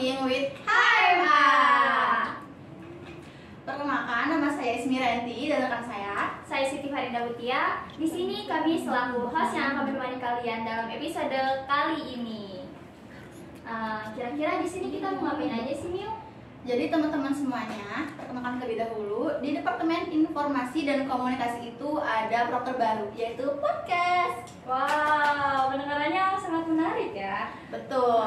Talking with HMA. Perkenalkan, nama saya Ismiranti dan rekan saya Siti Farida Mutia. Di sini kami selaku host yang akan menemani kalian dalam episode kali ini. Kira-kira di sini kita mau ngapain aja sih, Miu? Jadi teman-teman semuanya, perkenalkan terlebih dahulu, di Departemen Informasi dan Komunikasi itu ada proker baru, yaitu podcast. Wow, pendengarannya sangat menarik ya. Betul.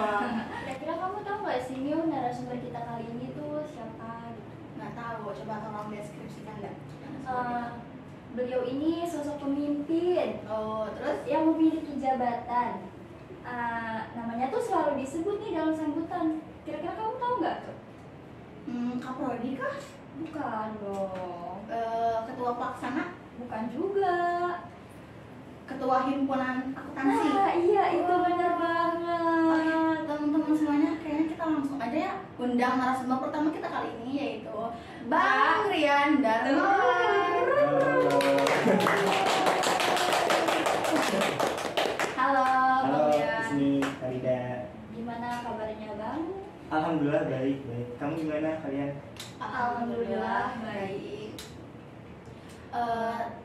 Kira-kira kamu tahu nggak sih, Miu, narasumber kita kali ini tuh siapa? Nggak tahu, coba tolong deskripsikan nggak? Beliau ini sosok pemimpin. Oh, terus? Yang memiliki jabatan. Namanya tuh selalu disebut nih dalam sambutan. Kira-kira kamu tahu nggak tuh? Kaprodi kah? Bukan dong. Ketua pelaksana? Bukan juga. Ketua himpunan akuntansi? Nah, iya itu benar banget. Teman-teman semuanya, kayaknya kita langsung aja ya undang narasumber pertama kita kali ini, yaitu Bang Rian Darmawan. Halo Bang Rian. Di sini Farida. Gimana kabarnya Bang? Alhamdulillah baik. Kamu gimana kalian? Alhamdulillah baik.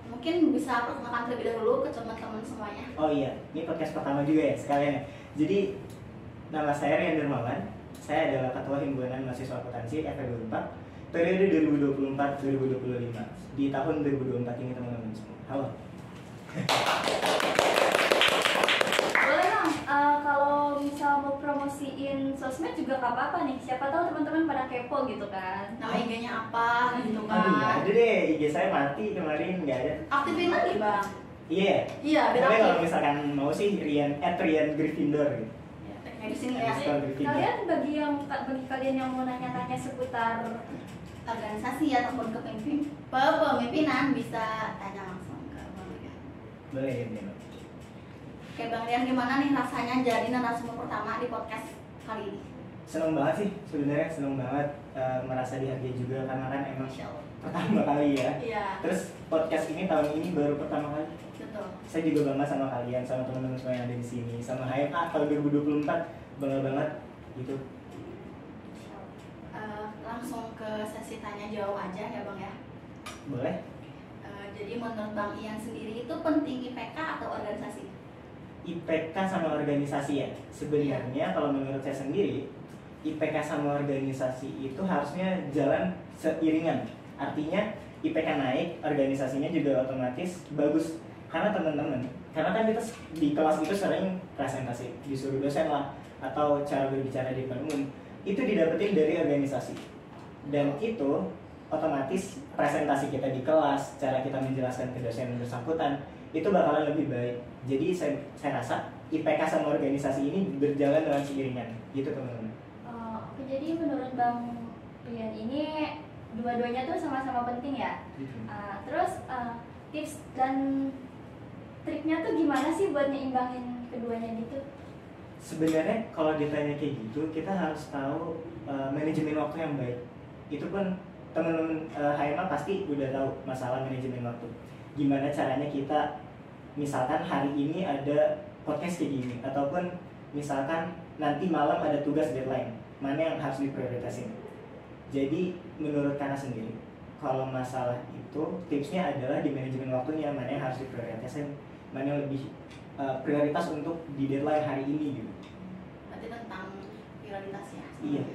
Mungkin bisa perkenalkan terlebih dahulu ke teman-teman semuanya. Oh iya, ini podcast pertama juga ya sekalian ya. Jadi nama saya Rian Darmawan. Saya adalah Ketua Himpunan Mahasiswa Akuntansi FE24 periode 2024-2025 di tahun 2024 ini teman-teman semua. Halo. Boleh dong, kalau misal mau promosiin sosmed juga gak apa-apa nih. Siapa tahu teman-teman pada kepo gitu kan. Nama IG-nya apa gitu Aduh, nggak kan? ada deh. IG saya mati kemarin, nggak ada. Aktifin lagi Bang. Iya. Iya, biar Tapi kalau aktif. misalkan mau sih Rian Gryffindor gitu. Ya, di sini ya. Kalian bagi kalian yang mau nanya-nanya seputar Organisasi ataupun kepemimpinan bisa tanya langsung ke Bang Rian. Boleh ya. Oke Bang Rian, gimana nih rasanya jadi narasumber pertama di podcast kali ini? Seneng banget sih sebenarnya, seneng banget merasa dihargai juga karena kan emang Masya Allah. pertama kali ya. Iya. Terus podcast ini tahun ini baru pertama kali. Betul. Saya juga bangga sama kalian, sama teman-teman semua yang ada di sini, sama HMA tahun 2024 bangga banget gitu. Langsung ke sesi tanya jawab aja ya Bang ya. Boleh? Jadi menurut Bang Ian sendiri itu penting IPK atau organisasi? IPK sama organisasi ya. Sebenarnya kalau menurut saya sendiri, IPK sama organisasi itu harusnya jalan seiringan. Artinya IPK naik, organisasinya juga otomatis bagus. Karena teman-teman, karena kan kita di kelas itu sering presentasi, disuruh dosen lah, atau cara berbicara di depan umum, itu didapetin dari organisasi. Dan itu otomatis presentasi kita di kelas, cara kita menjelaskan ke dosen bersangkutan, itu bakalan lebih baik. Jadi saya rasa IPK sama organisasi ini berjalan dengan seiringan, gitu teman-teman. Oke, jadi menurut Bang Rian ini dua-duanya tuh sama-sama penting ya. Terus tips dan triknya tuh gimana sih buat nyimbangin keduanya gitu? Sebenarnya kalau ditanya kayak gitu, kita harus tahu manajemen waktu yang baik. Itu pun teman-teman HMA pasti udah tahu masalah manajemen waktu. Gimana caranya kita, misalkan hari ini ada podcast kayak gini, ataupun misalkan nanti malam ada tugas deadline, mana yang harus diprioritasin. Jadi menurut Kana sendiri, kalau masalah itu tipsnya adalah di manajemen waktunya, mana yang harus diprioritasin, mana yang lebih prioritas untuk di deadline hari ini gitu. Berarti tentang prioritasnya. Iya.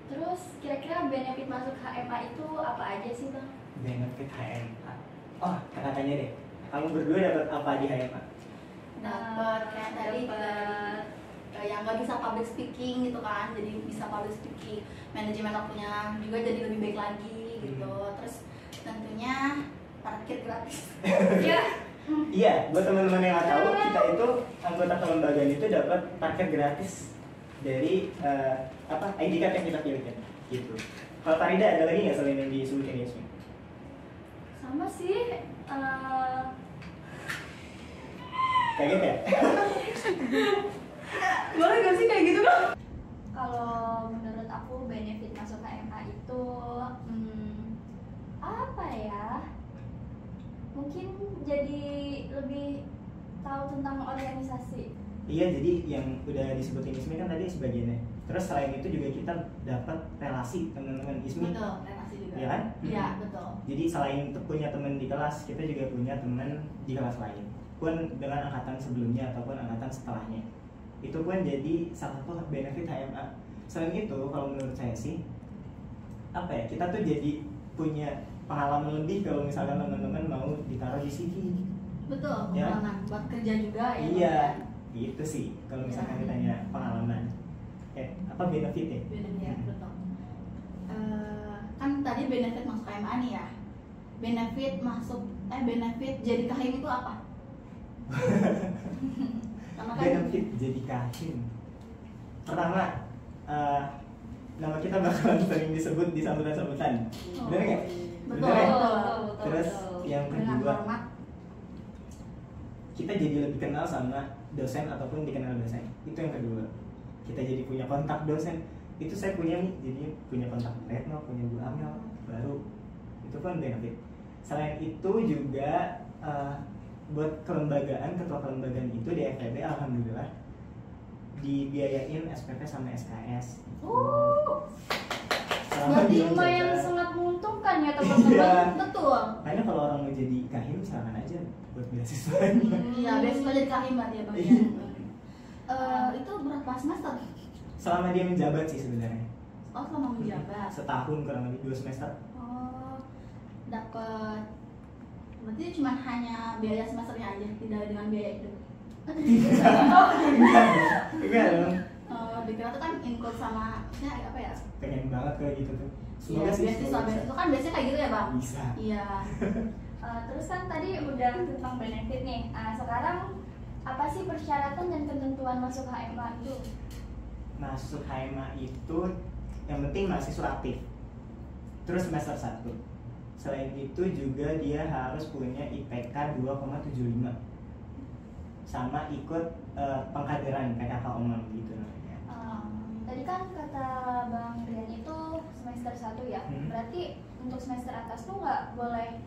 Terus kira-kira benefit masuk HMA itu apa aja sih Bang? Benefit HMA. Oh, katanya deh. Kamu berdua dapat apa di HMA? Dapat kayak tadi yang nggak bisa public speaking gitu kan, jadi bisa public speaking, manajemen waktunya juga jadi lebih baik lagi gitu. Terus tentunya parkir gratis. Ya. Iya, buat teman-teman yang nggak tahu, kita itu anggota kelembagaan itu dapat parkir gratis dari ID card yang kita pilih kan, gitu. Kalau Farida ada lagi nggak selain yang disebutin Yasmin? Sama sih. Kayak gitu ya? Boleh gak sih kayak gitu Bang? Kalau menurut aku benefit masuk HMA itu apa ya? Mungkin jadi lebih tahu tentang organisasi. Iya, jadi yang udah disebutin Ismi kan tadi sebagiannya. Terus selain itu juga kita dapat relasi teman-teman Ismi. Betul, relasi juga. Iya kan? Iya, betul. Jadi selain punya teman di kelas, kita juga punya teman di kelas lain. Pun dengan angkatan sebelumnya ataupun angkatan setelahnya. Itu pun jadi salah satu benefit HMA. Selain itu, kalau menurut saya sih, apa ya? Kita tuh jadi punya pengalaman lebih kalau misalkan teman-teman mau ditaruh di CV. Betul, Ya. pengalaman buat kerja juga ya. Iya, itu sih. Kalau misalkan ditanya pengalaman, apa benefitnya? Benefit, betul. Kan tadi benefit masuk KMA nih ya. Benefit jadi kahim itu apa? Karena kan Benefit jadi kahim. Pertama, nama kita bakalan sering disebut di sambutan-sambutan. Bener nggak? betul, Bener ya? betul. Terus yang Dengan kedua, hormat. kita jadi lebih kenal sama dosen ataupun dikenal dosen. Itu yang kedua. Kita jadi punya kontak dosen. Itu saya punya nih, jadi punya kontak Retno, punya Bu Amel, baru. Itu kan benefit. Selain itu juga buat kelembagaan, ketua kelembagaan itu di FEB alhamdulillah dibiayain SPP sama SKS. Selama Berarti dia lumayan menjabat. sangat menguntungkan ya teman-teman. Iya. Betul. Makanya kalau orang mau jadi kahim silakan aja buat beasiswa. Iya, beasiswa jadi kahim berarti ya Bang. Iya. Itu berapa semester? Selama dia menjabat sih sebenarnya. Oh, selama menjabat. Setahun kurang lebih 2 semester. Oh, dapat. Berarti cuma hanya biaya semesternya aja, tidak dengan biaya itu. Enggak dong. Dikira tuh kan include sama ya apa ya? Pengen banget kayak gitu tuh. Semoga Iya, sih. beasiswa, semoga bisa. beasiswa kan biasanya kayak gitu ya Bang? Bisa. Iya. Terus kan tadi udah tentang benefit nih. Sekarang apa sih persyaratan dan ketentuan masuk HMA itu? Masuk HMA itu yang penting mahasiswa aktif. Terus semester 1. Selain itu juga dia harus punya IPK 2,75 sama ikut pengkaderan PKK umum gitu namanya. Tadi kan kata Bang Rian itu semester 1 ya. Berarti untuk semester atas tuh nggak boleh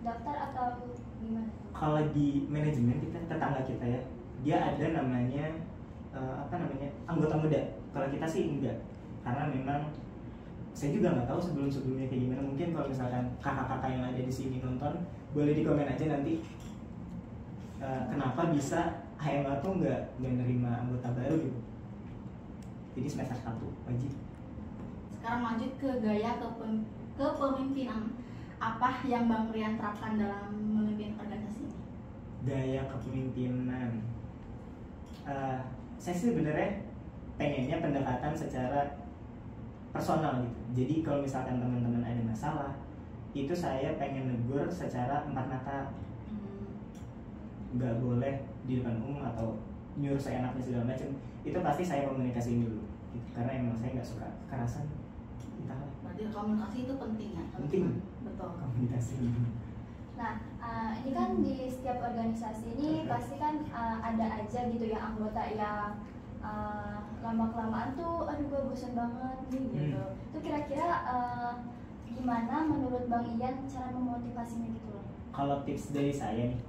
daftar atau gimana? Kalau di manajemen kita tetangga kita ya, dia ada namanya anggota muda. Kalau kita sih enggak, karena memang saya juga nggak tahu sebelumnya kayak gimana. Mungkin kalau misalkan kakak-kakak yang ada di sini nonton, boleh di komen aja nanti kenapa bisa HMA tuh nggak menerima anggota baru gitu. Jadi semester 1 wajib. Sekarang lanjut ke gaya kepemimpinan. Apa yang Bang Rian terapkan dalam memimpin organisasi ini? Gaya kepemimpinan. Saya sih sebenarnya pengennya pendekatan secara personal gitu. Jadi kalau misalkan teman-teman ada masalah, itu saya pengen negur secara 4 mata. Nggak boleh di depan umum atau nyuruh saya enaknya segala macam. Itu pasti saya komunikasiin dulu gitu. Karena emang saya nggak suka kekerasan. Entahlah. Berarti komunikasi itu penting ya? Penting. Betul. Komunikasi dulu. Nah, ini kan di setiap organisasi ini pasti kan ada aja gitu ya anggota yang lama-kelamaan tuh, aduh gue bosan banget nih gitu. Itu kira-kira gimana menurut Bang Ian cara memotivasinya gitu loh? Kalau tips dari saya nih,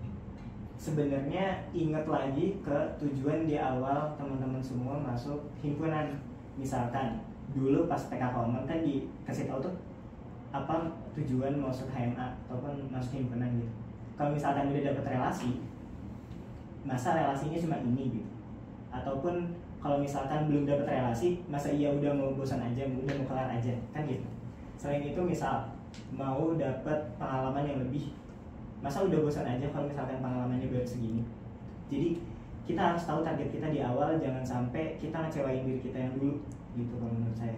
sebenarnya ingat lagi ke tujuan di awal teman-teman semua masuk himpunan. Misalkan dulu pas PKK umum kan dikasih tahu tuh apa tujuan masuk HMA ataupun masuk himpunan gitu. Kalau misalkan udah dapat relasi, masa relasinya cuma ini gitu. Ataupun kalau misalkan belum dapat relasi, masa iya udah mau bosan aja, udah mau kelar aja, kan gitu. Selain itu misal mau dapat pengalaman yang lebih, masa udah bosan aja kalau misalkan pengalamannya baru segini. Jadi kita harus tahu target kita di awal, jangan sampai kita ngecewain diri kita yang dulu gitu kalau menurut saya.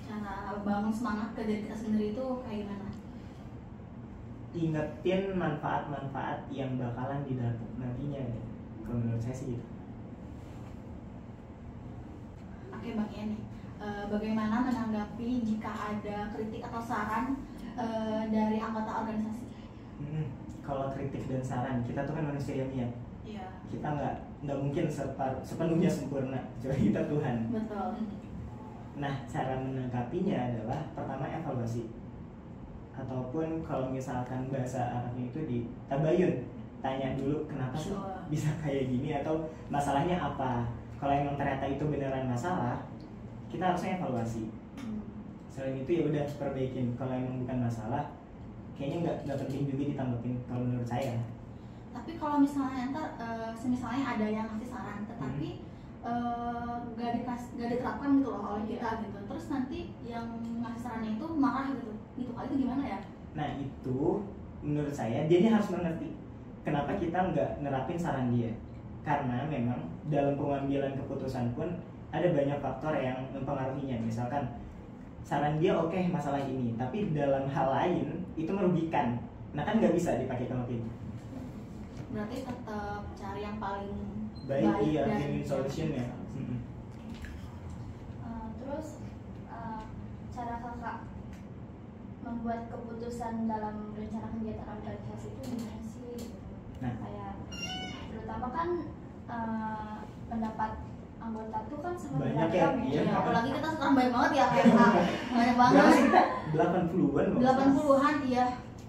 Cara bangun semangat ke diri kita sendiri itu kayak gimana? Ingetin manfaat-manfaat yang bakalan didapat nantinya gitu. Kalau menurut saya sih gitu. Oke Bang Ian nih, bagaimana menanggapi jika ada kritik atau saran dari anggota organisasi? Kalau kritik dan saran, kita tuh kan manusia ya. Iya. Kita nggak mungkin sepenuhnya sempurna, kecuali kita Tuhan. Betul. Nah, cara menanggapinya adalah pertama evaluasi, ataupun kalau misalkan bahasa Arabnya itu di tabayun. tanya dulu kenapa sih Sure. bisa kayak gini atau masalahnya apa. Kalau emang ternyata itu beneran masalah, kita harusnya evaluasi. Selain itu ya udah perbaikin. Kalau emang bukan masalah, kayaknya nggak penting juga ditanggapin kalau menurut saya. Tapi kalau misalnya ntar semisalnya ada yang ngasih saran tetapi gak diterapkan gitu loh oleh kita gitu, terus nanti yang ngasih sarannya itu marah gitu kali itu gimana ya? Nah itu menurut saya dia harus mengerti kenapa kita nggak nerapin saran dia, karena memang dalam pengambilan keputusan pun ada banyak faktor yang mempengaruhinya. Misalkan saran dia oke masalah ini, tapi dalam hal lain itu merugikan, nah kan nggak bisa dipakai sama itu. Berarti tetap cari yang paling Baik iya, dan win-win solution ya. Terus cara kakak membuat keputusan dalam rencana kegiatan organisasi itu gimana sih? Nah. Kayak terutama kan pendapat anggota tuh kan sangat Banyak ya, beragam iya. Ya, apalagi kita sekarang banyak banget ya kayak banyak banget. Berapa sih kita? 80-an loh. 80-an iya.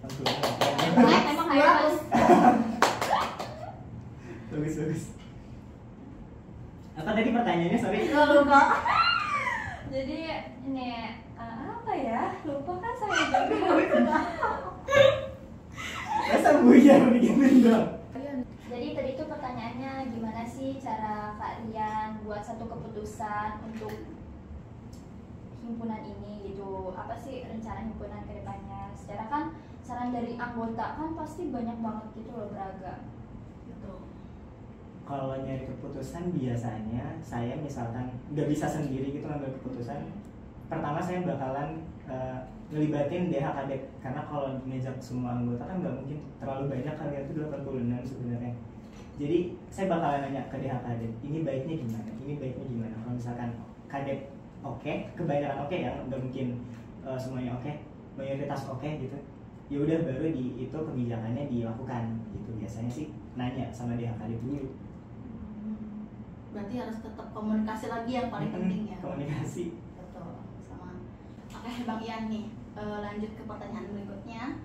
80-an. Emang harus. Bagus. Apa tadi pertanyaannya, sorry? Gak lupa. Jadi ini apa ya? Lupa kan saya juga. Masa buyar begini dong? Jadi tadi itu pertanyaannya gimana sih cara Kak Rian buat satu keputusan untuk himpunan ini gitu. Apa sih rencana himpunan ke depannya? Secara kan saran dari anggota kan pasti banyak banget gitu loh, beragam. Gitu. Kalau nyari keputusan biasanya saya misalkan nggak bisa sendiri gitu ngambil keputusan, pertama saya bakalan ngelibatin DHKD, karena kalau ngejak semua anggota kan nggak mungkin, terlalu banyak, kalian itu 86 sebenarnya. Jadi saya bakalan nanya ke DHKD, ini baiknya gimana. Kalau misalkan kadep oke, kebanyakan oke ya, nggak mungkin semuanya oke, mayoritas oke gitu, ya udah baru itu kebijakannya dilakukan gitu. Biasanya sih nanya sama DHKD dulu. Berarti harus tetap komunikasi lagi yang paling penting ya. Komunikasi. Betul. Sama. Oke, Bang Ian nih, lanjut ke pertanyaan berikutnya.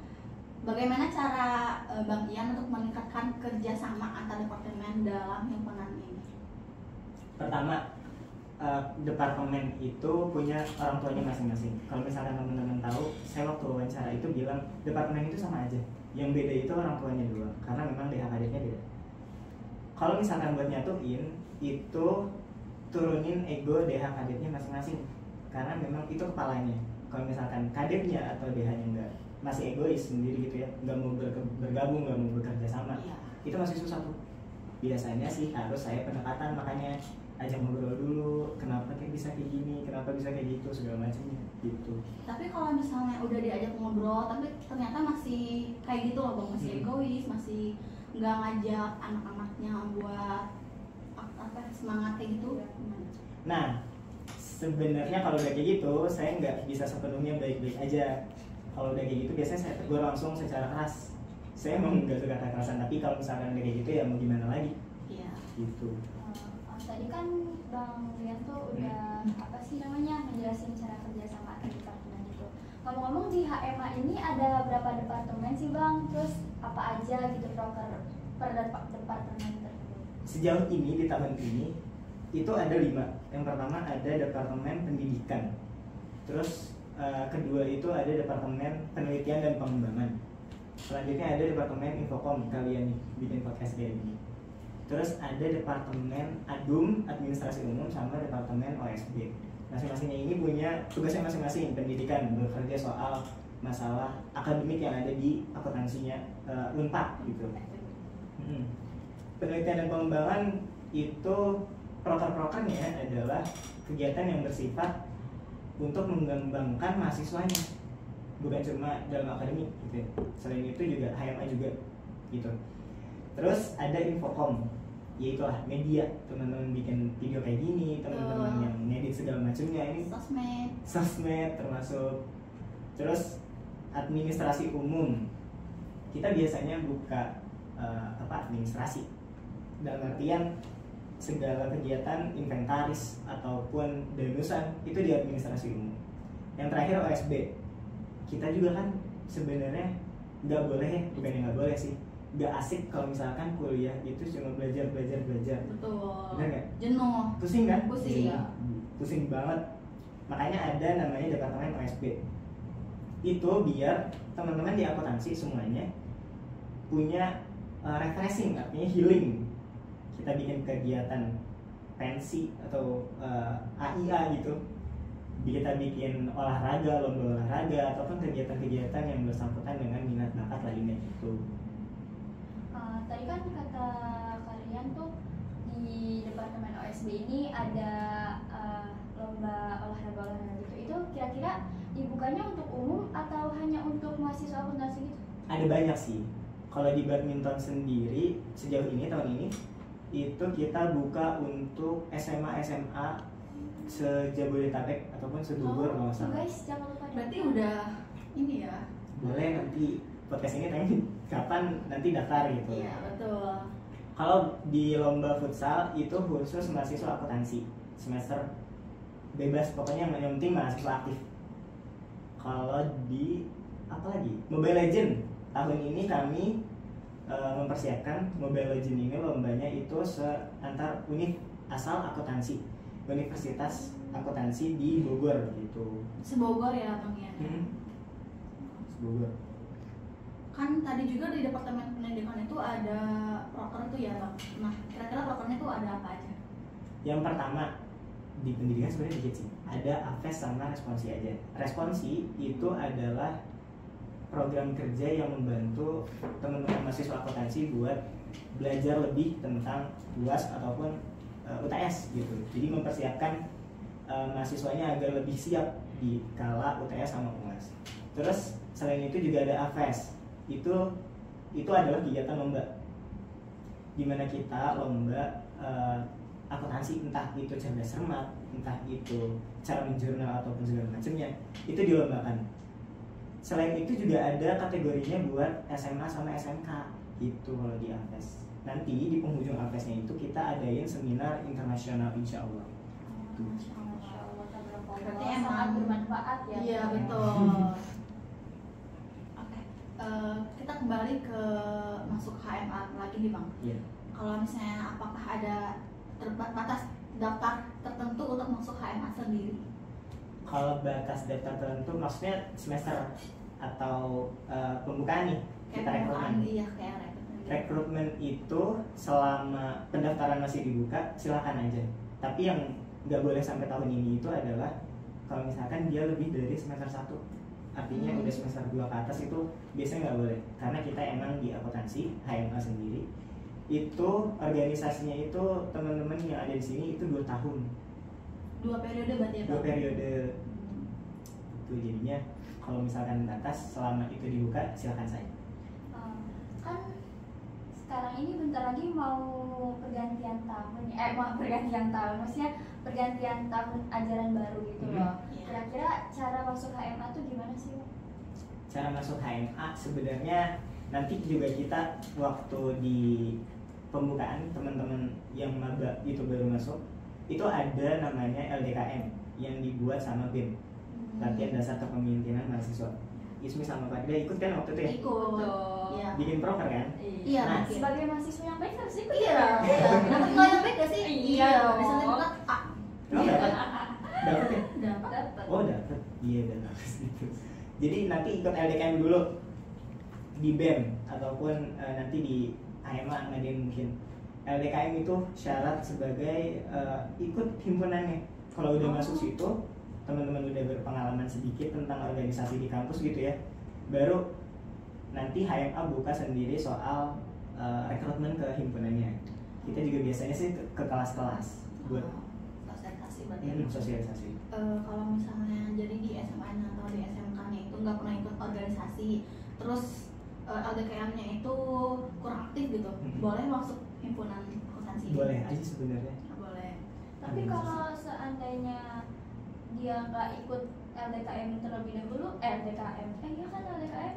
Bagaimana cara Bang Ian untuk meningkatkan kerjasama antar departemen dalam himpunan ini? Pertama, departemen itu punya orang tuanya masing-masing. Kalau misalkan teman-teman tahu, saya waktu wawancara itu bilang departemen itu sama aja. Yang beda itu orang tuanya doang, karena memang DHKD-nya beda. Kalau misalkan buat nyatuin, itu turunin ego DHKD-nya masing-masing, karena memang itu kepalanya. Kalau misalkan kadepnya atau DH-nya enggak, masih egois sendiri gitu ya, nggak mau bergabung, nggak mau bekerja sama, Iya. itu masih susah tuh. Biasanya sih harus saya pendekatan, makanya ajak ngobrol dulu, kenapa kayak bisa kayak gini, kenapa bisa kayak gitu, segala macamnya gitu. Tapi kalau misalnya udah diajak ngobrol, tapi ternyata masih kayak gitu loh Bang, masih egois, masih nggak ngajak anak-anaknya buat semangat kayak gitu, gimana? Nah, sebenarnya kalau udah kayak gitu, saya nggak bisa sepenuhnya baik-baik aja. Kalau udah kayak gitu, biasanya saya tegur langsung secara keras. Saya emang nggak suka kekerasan, tapi kalau misalkan udah kayak gitu ya mau gimana lagi? Iya. Gitu. Tadi kan Bang Rian tuh udah apa sih namanya menjelasin cara kerja sama antar departemen itu. Ngomong-ngomong di HMA ini ada berapa departemen sih Bang? Terus apa aja gitu per departemen tersebut? Sejauh ini di tahun ini itu ada 5. Yang pertama ada departemen pendidikan. Terus kedua itu ada departemen penelitian dan pengembangan. Selanjutnya ada departemen Infokom, kalian nih bikin podcast kayak gini. Terus ada departemen ADUM, administrasi umum, sama departemen OSB. Masing-masingnya ini punya tugasnya masing-masing. Pendidikan bekerja soal masalah akademik yang ada di akuntansinya Unpad gitu. Penelitian dan pengembangan itu proker-prokernya adalah kegiatan yang bersifat untuk mengembangkan mahasiswanya, bukan cuma dalam akademik gitu. Selain itu juga HMA juga gitu. Terus ada Infokom, yaitu media, teman-teman bikin video kayak gini, teman-teman yang ngedit segala macamnya, ini sosmed termasuk. Terus administrasi umum, kita biasanya buka administrasi dalam artian segala kegiatan inventaris ataupun danusan itu di administrasi umum. Yang terakhir OSB, kita juga kan sebenarnya nggak boleh ya, bukan yang nggak boleh sih, gak asik kalau misalkan kuliah itu cuma belajar. Betul. Bener nggak? Jenuh. Pusing kan? Pusing. Iya. Pusing banget. Makanya ada namanya departemen OSP. Itu biar teman-teman di akuntansi semuanya punya refreshing, artinya healing. Kita bikin kegiatan pensi atau AIA gitu. Kita bikin olahraga, lomba olahraga ataupun kegiatan-kegiatan yang bersangkutan dengan minat bakat lainnya gitu. Tadi kan kata kalian tuh di departemen OSB ini ada lomba olahraga gitu. Itu kira-kira dibukanya untuk umum atau hanya untuk mahasiswa akuntansi gitu? Ada banyak sih. Kalau di badminton sendiri sejauh ini tahun ini itu kita buka untuk SMA SMA se-Jabodetabek ataupun se-Bogor kalau nggak salah. Guys, jangan lupa. Berarti udah ini ya. Boleh nanti podcast ini tanya kapan nanti daftar gitu. Iya, betul. Kalau di lomba futsal itu khusus mahasiswa akuntansi semester bebas, pokoknya yang penting mahasiswa aktif. Kalau di apa lagi? Mobile Legend tahun ini kami mempersiapkan Mobile Legend ini lombanya itu antar univ asal akuntansi, Universitas Akuntansi di Bogor gitu. Sebogor ya Bang ya. Bogor. Kan tadi juga di departemen pendidikan itu ada proker itu ya Bang. Nah, kira-kira prokernya itu ada apa aja? Yang pertama di pendidikan sebenarnya dikit sih. Ada AVES sama responsi aja. Responsi itu adalah program kerja yang membantu teman-teman mahasiswa akuntansi buat belajar lebih tentang UAS ataupun UTS gitu. Jadi mempersiapkan mahasiswanya agar lebih siap di kala UTS sama UAS. Terus selain itu juga ada AVES. Itu adalah kegiatan lomba, dimana kita lomba akuntansi, entah itu cerdas cermat, entah itu cara menjurnal ataupun segala macamnya, itu dilombakan. Selain itu juga ada kategorinya buat SMA sama SMK itu kalau di AVES. Nanti di penghujung AVES-nya itu kita adain seminar internasional insya Allah. Masya Allah, Berarti sangat emang bermanfaat ya. Iya, betul. Oke. Kita kembali ke masuk HMA lagi nih Bang. Iya. Kalau misalnya apakah ada batas daftar tertentu untuk masuk HMA sendiri? Kalau batas daftar tertentu maksudnya semester atau pembukaan nih kita rekrutmen. Iya, kayak rekrutmen. Rekrutmen itu selama pendaftaran masih dibuka silakan aja. Tapi yang nggak boleh sampai tahun ini itu adalah kalau misalkan dia lebih dari semester 1, artinya udah semester 2 ke atas itu biasanya nggak boleh. Karena kita emang di akuntansi HMA sendiri itu organisasinya itu teman-teman yang ada di sini itu 2 tahun. 2 periode berarti ya Bang? 2 periode. Itu jadinya kalau misalkan batas selama itu dibuka silakan saja. Kan sekarang ini bentar lagi mau pergantian tahun ya, pergantian tahun, maksudnya pergantian tahun ajaran baru gitu loh. Iya. Kira-kira cara masuk HMA tuh gimana sih? Cara masuk HMA sebenarnya nanti juga kita waktu di pembukaan teman-teman yang maba itu baru masuk itu ada namanya LDKM yang dibuat sama BEM, latihan dasar kepemimpinan mahasiswa. Ismi sama Pak ikut kan waktu itu ya? Ikut. Iya. Bikin proker kan? Iya, Nah, mungkin. Sebagai mahasiswa yang baik harus ikut Iya. ya. Iya. Dapat nilai yang baik gak sih? Iya. Bisa dapat A. Oh, dapat? Dapat ya? Dapat. Oh dapat, iya dapat gitu. Jadi nanti ikut LDKM dulu di BEM ataupun nanti di HMA ngadain mungkin. LDKM itu syarat sebagai ikut himpunannya. Kalau udah masuk situ, teman-teman udah berpengalaman sedikit tentang organisasi di kampus gitu ya, baru nanti HMA buka sendiri soal rekrutmen ke himpunannya. Kita juga biasanya sih ke kelas-kelas buat sosialisasi berarti ya. sosialisasi. Kalau misalnya jadi di SMA atau di SMK-nya itu nggak pernah ikut organisasi, terus LDKM-nya itu kurang aktif gitu, boleh masuk himpunan akuntansi? Boleh aja sebenarnya. Boleh. Tapi kalau seandainya dia nggak ikut LDKM terlebih dahulu, LDKM, iya kan LDKM?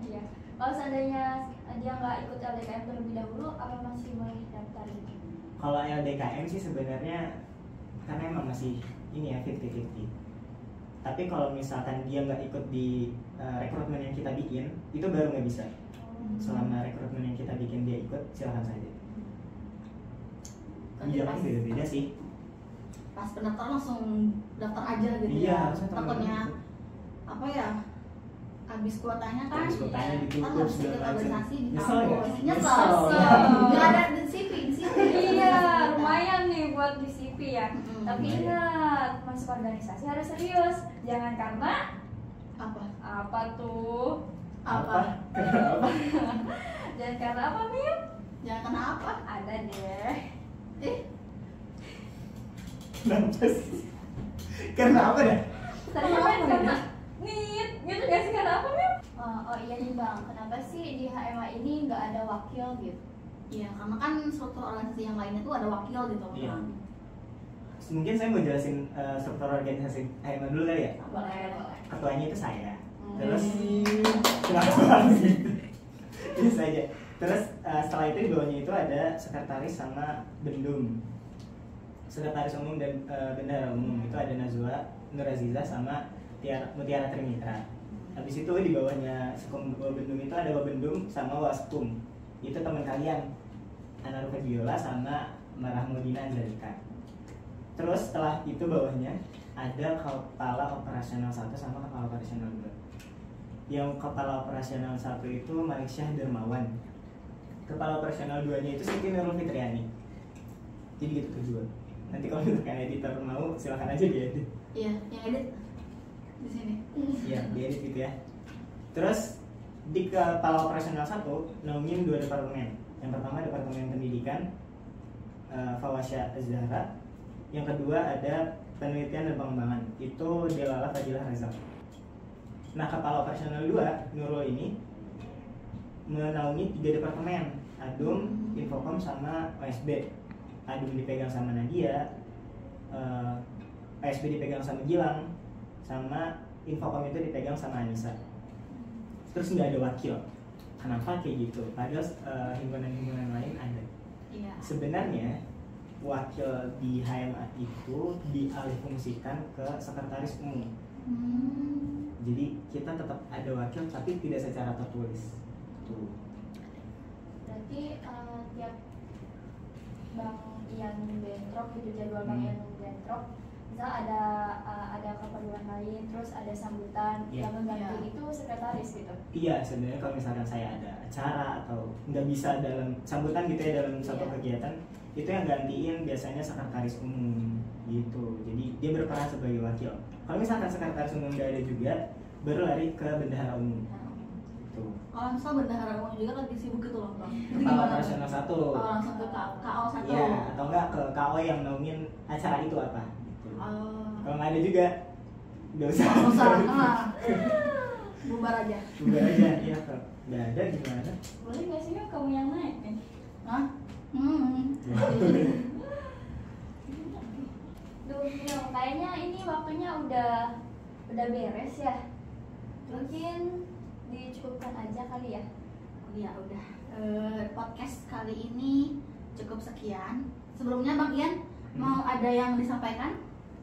Iya. Kalau seandainya dia nggak ikut LDKM terlebih dahulu, apa masih boleh daftar gitu? Kalau LDKM sih sebenarnya karena emang masih ini ya 50-50. Tapi kalau misalkan dia nggak ikut di rekrutmen yang kita bikin, itu baru nggak bisa. selama rekrutmen yang kita bikin dia ikut, silakan saja. Tapi Iya, pas, beda-beda sih. pas pendaftaran langsung daftar aja gitu Iya, ya. harusnya Takutnya apa ya? Habis kuotanya kan, Habis kuotanya ditutup, kan harus segala ikut macam. organisasi di Nyesel nggak? kampus. Nyesel. Nyesel. Nggak ada di CV, di CV. Iya, lumayan nih buat di CV ya. Mm-mm. Tapi Lumayan. ingat, masuk organisasi harus serius. Jangan karena Apa? tuh? Apa? Kenapa? Jangan karena apa, Mil? Jangan kenapa? Ada deh. Kenapa sih? Karena apa dah? Tadi Kenapa kan ya? karena nit, gitu gak sih karena apa, Mil? Oh iya nih bang, kenapa sih di HMA ini nggak ada wakil gitu? Iya, karena kan struktur organisasi yang lainnya tuh ada wakil gitu. Iya. Kan. Mungkin saya mau jelasin struktur organisasi HMA dulu kali ya. Boleh. Ketuanya itu saya. Hmm. Terus kenapa gitu? Biasa aja. Terus setelah itu di bawahnya itu ada sekretaris sama bendum. Sekretaris umum dan bendahara umum itu ada Nazwa, Nur Aziza sama Mutiara Trimitra. Habis itu di bawahnya sekum bendum itu ada wabendum sama waskum. Itu teman kalian, Ana Rufa Viola sama Marahmudina Anzalika. Terus setelah itu bawahnya ada kepala operasional 1 sama kepala operasional 2. Yang kepala operasional 1 itu Malik Syah Dermawan. Kepala operasional 2-nya itu Siti Nurul Fitriani. Jadi gitu kedua. Nanti kalau misalkan editor mau silakan aja diedit. Iya, yang edit di sini. Iya, diedit gitu ya. Terus di kepala operasional 1 naungin 2 departemen. Yang pertama departemen pendidikan, Fawasya Zahra. Yang kedua ada penelitian dan pengembangan, itu Delala Fadilah Razak. Nah, kepala operasional 2 Nurul ini menaungi 3 departemen, Adum, Infocom sama OSB. Adum dipegang sama Nadia, OSB dipegang sama Gilang, sama Infocom itu dipegang sama Anissa. Terus nggak ada wakil. Kenapa kayak gitu? Padahal himpunan-himpunan lain ada. Iya. Sebenarnya wakil di HMA itu dialihfungsikan ke sekretaris umum. Jadi kita tetap ada wakil tapi tidak secara tertulis. Tuh. Berarti tiap Bang Ian bentrok gitu, jadwal Bang Ian bentrok, misal ada keperluan lain, terus ada sambutan Iya. yang mengganti Iya. itu sekretaris gitu. Iya, sebenarnya kalau misalkan saya ada acara atau nggak bisa dalam sambutan gitu ya dalam satu Iya. kegiatan, itu yang gantiin biasanya sekretaris umum gitu. Jadi dia berperan sebagai wakil. Kalau misalkan sekretaris umum nggak ada juga, baru lari ke bendahara umum. Gitu. Kalau misal bendahara umum juga lagi sibuk gitu loh bang. Itu Kepala gimana? operasional 1. Oh, langsung ke KO 1. Iya, atau enggak ke KO yang naungin acara itu apa gitu. Kalau nggak ada juga, nggak usah. Nggak usah. Bubar aja. Udah aja, iya kok. Nggak ada gimana? Boleh nggak sih Mil, kamu yang naik nih? Hah? Duh Mil, kayaknya ini waktunya udah beres ya. Mungkin dicukupkan aja kali ya. Ya udah. Podcast kali ini cukup sekian. Sebelumnya Bang Ian mau ada yang disampaikan?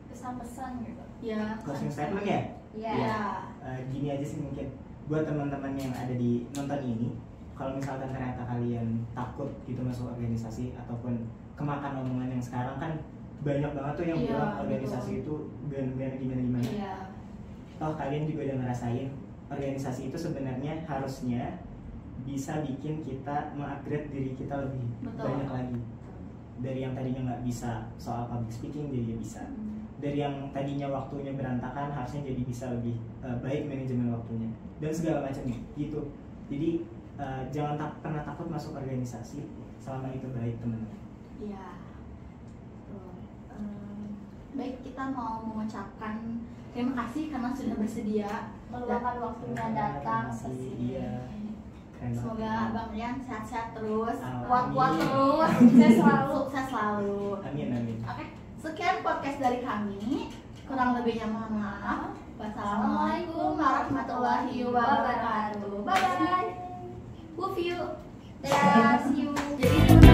Pesan-pesan gitu. Ya. Closing statement ya? Iya. Ya. Gini aja sih mungkin buat teman-teman yang ada di nonton ini, kalau misalkan ternyata kalian takut gitu masuk organisasi ataupun kemakan omongan yang sekarang kan banyak banget tuh yang Iya, bilang organisasi itu gimana. Iya. Toh kalian juga udah ngerasain organisasi itu sebenarnya harusnya bisa bikin kita mengupgrade diri kita lebih Betul. banyak lagi. Dari yang tadinya nggak bisa soal public speaking jadi bisa. Dari yang tadinya waktunya berantakan harusnya jadi bisa lebih baik manajemen waktunya dan segala macamnya gitu. Jadi jangan pernah takut masuk organisasi selama itu baik teman-teman. Iya. Tuh. Baik, kita mau mengucapkan terima kasih karena sudah bersedia Meluangkan waktunya datang Terima ke kasih, sini. iya. Keren banget. Semoga Bang Ian sehat-sehat terus, Amin. kuat-kuat terus, sukses selalu. Amin. Oke, sekian podcast dari kami. Kurang lebihnya mohon maaf. Wassalamualaikum warahmatullahi wabarakatuh. Bye bye. Love you. Dadah, see you. Jadi